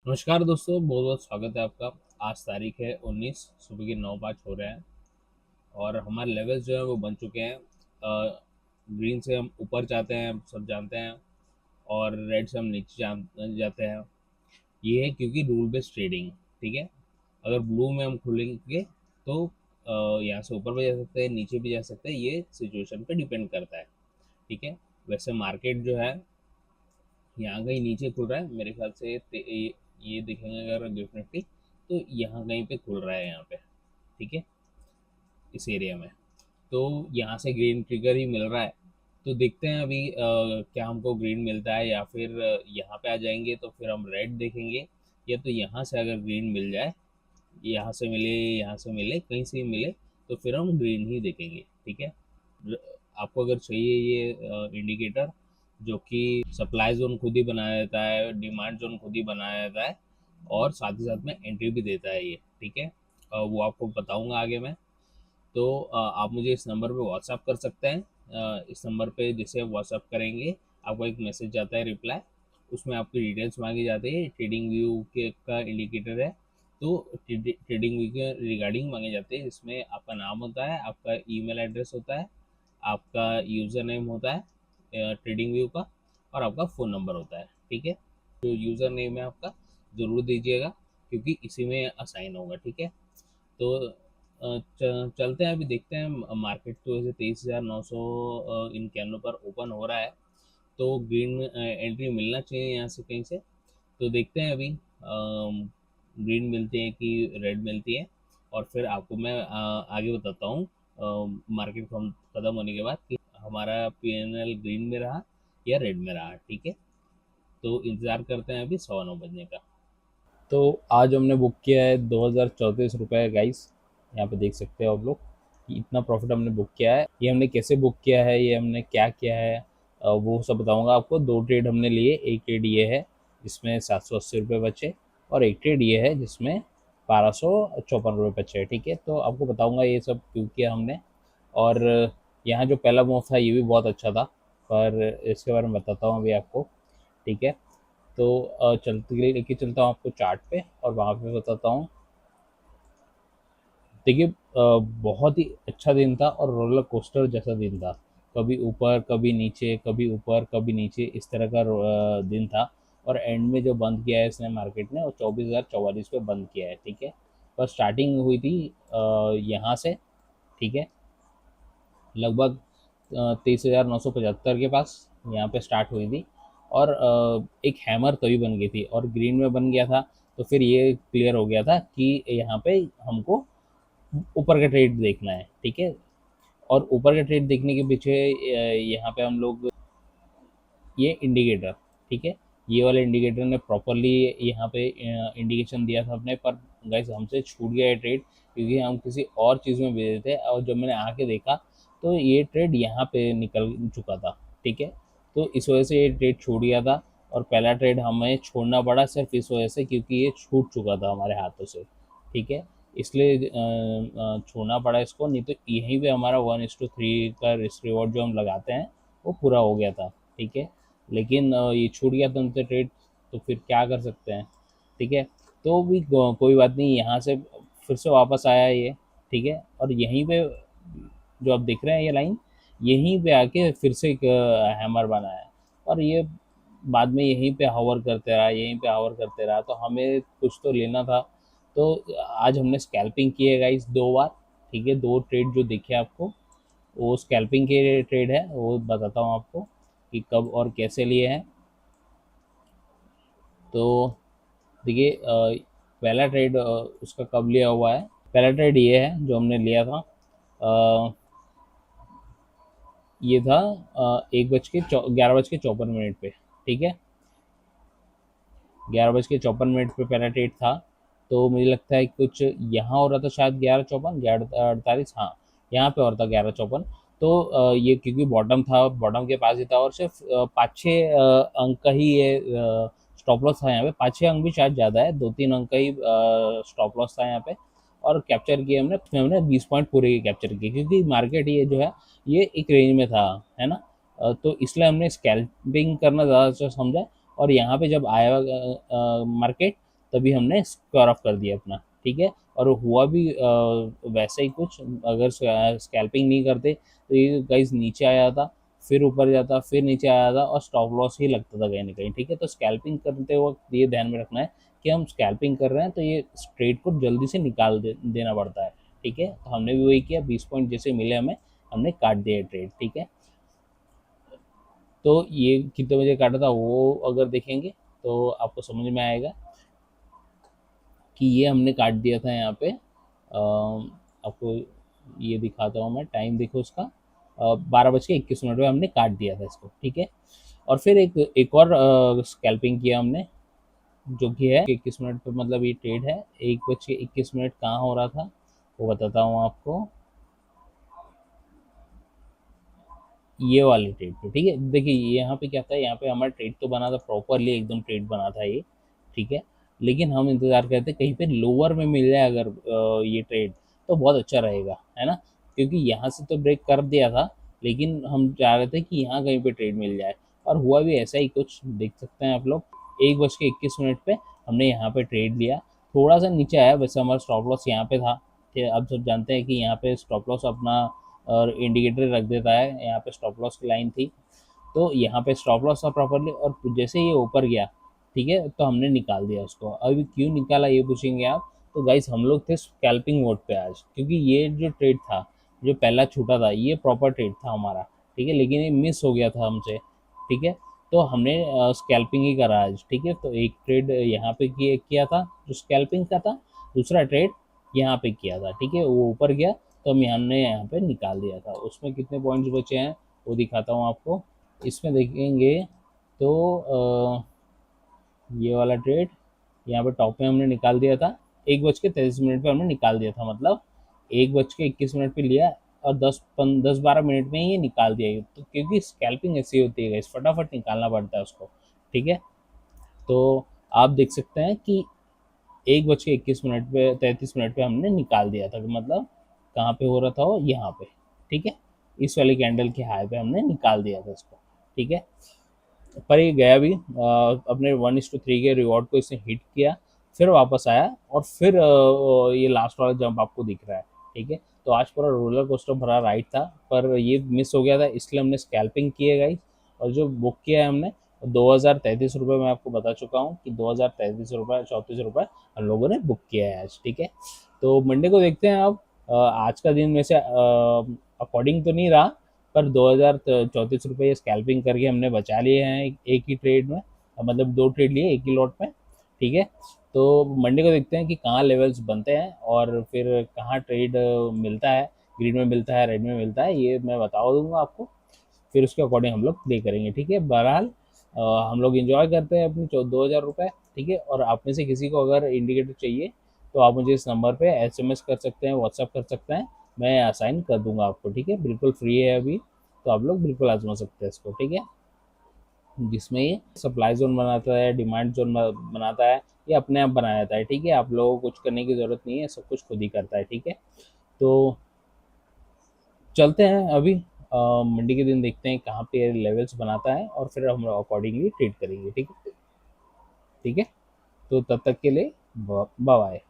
नमस्कार दोस्तों, बहुत बहुत स्वागत है आपका। आज तारीख है 19, सुबह के 9:05 हो रहे हैं और हमारे लेवल्स जो है वो बन चुके हैं। ग्रीन से हम ऊपर जाते हैं, हम सब जानते हैं, और रेड से हम नीचे जाते हैं। ये है क्योंकि रूल बेस्ड ट्रेडिंग। ठीक है। अगर ब्लू में हम खुलेंगे तो यहाँ से ऊपर भी जा सकते हैं, नीचे भी जा सकते हैं, ये सिचुएशन पे डिपेंड करता है। ठीक है। वैसे मार्केट जो है यहाँ कहीं नीचे खुल रहा है मेरे ख्याल से। ये देखेंगे अगर गिफ्ट निफ्टी, तो यहाँ कहीं पे खुल रहा है यहाँ पे। ठीक है। इस एरिया में तो यहाँ से ग्रीन ट्रिगर ही मिल रहा है। तो देखते हैं अभी क्या हमको ग्रीन मिलता है, या फिर यहाँ पे आ जाएंगे तो फिर हम रेड देखेंगे, या तो यहाँ से अगर ग्रीन मिल जाए, यहाँ से मिले, यहाँ से मिले, कहीं से भी मिले, तो फिर हम ग्रीन ही देखेंगे। ठीक है। र- आपको अगर चाहिए ये इंडिकेटर, जो कि सप्लाई जोन खुद ही बना देता है, डिमांड जोन खुद ही बना देता है, और साथ ही साथ में एंट्री भी देता है ये। ठीक है। वो आपको बताऊंगा आगे मैं। तो आप मुझे इस नंबर पे व्हाट्सअप कर सकते हैं। इस नंबर पे जैसे आप व्हाट्सअप करेंगे, आपको एक मैसेज जाता है, रिप्लाई। उसमें आपकी डिटेल्स मांगी जाती है। ट्रेडिंग व्यू के का इंडिकेटर है, तो ट्रेडिंग व्यू के रिगार्डिंग मांगे जाते हैं। इसमें आपका नाम होता है, आपका ईमेल एड्रेस होता है, आपका यूज़र नेम होता है ट्रेडिंग व्यू का, और आपका फ़ोन नंबर होता है। ठीक है। जो यूज़र नेम है आपका, ज़रूर दीजिएगा, क्योंकि इसी में असाइन होगा। ठीक है। तो चलते हैं, अभी देखते हैं। मार्केट तो वैसे 23,900 इन कैंडल पर ओपन हो रहा है, तो ग्रीन एंट्री मिलना चाहिए यहाँ से कहीं से। तो देखते हैं अभी ग्रीन मिलती है कि रेड मिलती है, और फिर आपको मैं आगे बताता हूँ मार्केट खत्म होने के बाद कि हमारा पीएनएल ग्रीन में रहा या रेड में रहा। ठीक है। तो इंतज़ार करते हैं अभी 9:15 का। तो आज हमने बुक किया है 2034 रुपये गाइस। यहाँ पे देख सकते हो आप लोग कि इतना प्रॉफिट हमने बुक किया है। ये हमने कैसे बुक किया है, ये हमने क्या किया है, वो सब बताऊंगा आपको। दो ट्रेड हमने लिए। एक ट्रेड ये है जिसमें 780 रुपये बचे, और एक ट्रेड ये है जिसमें 1254 रुपये बचे। ठीक है। तो आपको बताऊंगा ये सब क्यों किया हमने। और यहाँ जो पहला मूव था ये भी बहुत अच्छा था, पर इसके बारे में बताता हूँ अभी आपको। ठीक है। तो चलते लिए लेके चलता हूँ आपको चार्ट पे, और वहाँ पे बताता हूँ। देखिए, बहुत ही अच्छा दिन था और रोलर कोस्टर जैसा दिन था। कभी ऊपर कभी नीचे, कभी ऊपर कभी नीचे, इस तरह का दिन था। और एंड में जो बंद किया है इसने मार्केट ने, वो 24,044 पे बंद किया है। ठीक है। पर स्टार्टिंग हुई थी यहाँ से। ठीक है। लगभग 23,975 के पास यहाँ पे स्टार्ट हुई थी, और एक हैमर तभी बन गई थी और ग्रीन में बन गया था। तो फिर ये क्लियर हो गया था कि यहाँ पे हमको ऊपर का ट्रेड देखना है। ठीक है। और ऊपर का ट्रेड देखने के पीछे यहाँ पे हम लोग ये इंडिकेटर, ठीक है, ये वाले इंडिकेटर ने प्रॉपरली यहाँ पे इंडिकेशन दिया था अपने पर। गाइस हमसे छूट गया है ट्रेड, क्योंकि हम किसी और चीज़ में भेजे थे, और जब मैंने आके देखा तो ये ट्रेड यहाँ पे निकल चुका था। ठीक है। तो इस वजह से ये ट्रेड छूट गया था, और पहला ट्रेड हमें छोड़ना पड़ा सिर्फ इस वजह से क्योंकि ये छूट चुका था हमारे हाथों से। ठीक है। इसलिए छोड़ना पड़ा इसको, नहीं तो यहीं पे हमारा 1:3 का रिस्क रिवॉर्ड जो हम लगाते हैं वो पूरा हो गया था। ठीक है। लेकिन ये छूट गया था उनसे ट्रेड, तो फिर क्या कर सकते हैं। ठीक है। तो भी कोई बात नहीं, यहाँ से फिर से वापस आया ये। ठीक है। और यहीं पे जो आप देख रहे हैं ये लाइन, यहीं पे आके फिर से एक हैमर बनाया, और ये बाद में यहीं पे हवर करते रहा, यहीं पे हवर करते रहा। तो हमें कुछ तो लेना था। तो आज हमने स्कैल्पिंग की है गाइस 2 बार। ठीक है। 2 ट्रेड जो देखे आपको, वो स्कैल्पिंग के ट्रेड है, वो बताता हूँ आपको कि कब और कैसे लिए हैं। तो देखिए, पहला ट्रेड उसका कब लिया हुआ है। पहला ट्रेड ये है जो हमने लिया था। अ, ये था 11:54 पे। ठीक है। 11:54 पे पहला ट्रेड था। तो मुझे लगता है कुछ यहाँ हो रहा था शायद 11:54, 11:48, हाँ, यहाँ पे और था 11:54। तो ये क्योंकि बॉटम था, बॉटम के पास ही था, और सिर्फ 5-6 अंक का ही ये स्टॉप लॉस था यहाँ पे। 5-6 अंक भी शायद ज़्यादा है, 2-3 अंक का ही स्टॉप लॉस था यहाँ पे। और कैप्चर किए हमने, उसमें हमने 20 पॉइंट पूरे कैप्चर किए, क्योंकि मार्केट ये जो है ये एक रेंज में था, है ना। तो इसलिए हमने स्कैल्पिंग करना ज़्यादा अच्छा समझा। और यहाँ पे जब आया मार्केट, तभी हमने स्क्वायर ऑफ कर दिया अपना, ठीक है। और हुआ भी वैसा ही कुछ, अगर स्कैल्पिंग नहीं करते तो ये गाइस नीचे आया था, फिर ऊपर जाता, फिर नीचे आया था, और स्टॉप लॉस ही लगता था कहीं ना कहीं, ठीक है। तो स्कैल्पिंग करते वक्त ये ध्यान में रखना है कि हम स्कैल्पिंग कर रहे हैं तो ये ट्रेड को जल्दी से निकाल देना पड़ता है, ठीक है। तो हमने भी वही किया, 20 पॉइंट जैसे मिले हमें, हमने काट दिया ट्रेड, ठीक है। तो ये कितने बजे काटा था वो अगर देखेंगे तो आपको समझ में आएगा कि ये हमने काट दिया था यहाँ पे। आपको ये दिखाता हूँ मैं, टाइम देखो उसका, 12:21 पे हमने काट दिया था इसको, ठीक है। और फिर एक और स्कैल्पिंग किया हमने, जो कि है 21 मिनट पे, मतलब ये ट्रेड है 1:21 कहाँ हो रहा था वो बताता हूँ आपको, ये वाले ट्रेड पे, ठीक है। देखिए यहाँ पे क्या था, यहाँ पे हमारा ट्रेड तो बना था प्रॉपरली, एकदम ट्रेड बना था ये, ठीक है। लेकिन हम इंतज़ार करते कहीं पे लोअर में मिल जाए अगर ये ट्रेड, तो बहुत अच्छा रहेगा, है ना। क्योंकि यहाँ से तो ब्रेक कर दिया था, लेकिन हम चाह रहे थे कि यहाँ कहीं पे ट्रेड मिल जाए, और हुआ भी ऐसा ही कुछ, देख सकते हैं आप लोग। 1:21 पे हमने यहाँ पे ट्रेड लिया, थोड़ा सा नीचे आया, वैसे हमारा स्टॉप लॉस यहाँ पे था, ठीक है। अब सब जानते हैं कि यहाँ पे स्टॉप लॉस अपना और इंडिकेटर रख देता है, यहाँ पे स्टॉप लॉस की लाइन थी, तो यहाँ पे स्टॉप लॉस था प्रॉपरली, और जैसे ये ऊपर गया, ठीक है, तो हमने निकाल दिया उसको। अभी क्यों निकाला ये पूछेंगे आप, तो गाइस हम लोग थे स्कैल्पिंग मोड पे आज, क्योंकि ये जो ट्रेड था, जो पहला छूटा था, ये प्रॉपर ट्रेड था हमारा, ठीक है, लेकिन ये मिस हो गया था हमसे, ठीक है। तो हमने स्कैल्पिंग ही करा आज, ठीक है। तो एक ट्रेड यहाँ पे किया था जो स्कैल्पिंग का था, दूसरा ट्रेड यहाँ पे किया था, ठीक है, वो ऊपर गया तो हमने यहाँ पे निकाल दिया था। उसमें कितने पॉइंट्स बचे हैं वो दिखाता हूँ आपको, इसमें देखेंगे तो ये वाला ट्रेड यहाँ पे टॉप में हमने निकाल दिया था, 1:23 पे हमने निकाल दिया था, मतलब 1:21 पे लिया, और 10-12 मिनट में ही ये निकाल दिया। तो क्योंकि स्कैल्पिंग ऐसी होती है, फटाफट निकालना पड़ता है उसको, ठीक है। तो आप देख सकते हैं कि 1:21 पे 33 मिनट पे हमने निकाल दिया था, मतलब कहाँ पे हो रहा था वो, यहाँ पे, ठीक है। इस वाली कैंडल के हाई पे हमने निकाल दिया था इसको, ठीक है। पर ये गया भी अपने 1:3 के रिवॉर्ड को इसने हिट किया, फिर वापस आया, और फिर ये लास्ट वाला जंप आपको दिख रहा है, ठीक है। तो आज पूरा रोलर कोस्टर भरा राइड था, पर ये मिस हो गया था, इसलिए हमने स्कैल्पिंग किए गाइस। और जो बुक किया है हमने 2033 रुपये, मैं आपको बता चुका हूँ कि 2033 रुपये 34 रुपये हम लोगों ने बुक किया है आज, ठीक है। तो मंडे को देखते हैं अब, आज का दिन में से अकॉर्डिंग तो नहीं रहा, पर 2034 रुपये स्कैल्पिंग करके हमने बचा लिए हैं एक ही ट्रेड में, मतलब 2 ट्रेड लिए एक ही लॉट में, ठीक है। तो मंडे को देखते हैं कि कहाँ लेवल्स बनते हैं, और फिर कहाँ ट्रेड मिलता है, ग्रीन में मिलता है, रेड में मिलता है, ये मैं बता दूंगा आपको, फिर उसके अकॉर्डिंग हम लोग प्ले करेंगे, ठीक है। बहरहाल हम लोग इंजॉय करते हैं अपनी 2000 रुपये, ठीक है। और आप में से किसी को अगर इंडिकेटर चाहिए तो आप मुझे इस नंबर पे SMS कर सकते हैं, व्हाट्सअप कर सकते हैं, मैं असाइन कर दूंगा आपको, ठीक है। बिल्कुल फ्री है अभी, तो आप लोग बिल्कुल आजमा सकते हैं इसको, ठीक है। जिसमें ये सप्लाई जोन बनाता है, डिमांड जोन बनाता है, ये अपने आप बनाया जाता है, ठीक है। आप लोगों को कुछ करने की ज़रूरत नहीं है, सब कुछ खुद ही करता है, ठीक है। तो चलते हैं अभी, मंडी के दिन देखते हैं कहाँ पे लेवल्स बनाता है, और फिर हम अकॉर्डिंगली ट्रेड करेंगे, ठीक है। ठीक है, तो तब तक के लिए बाय बाय।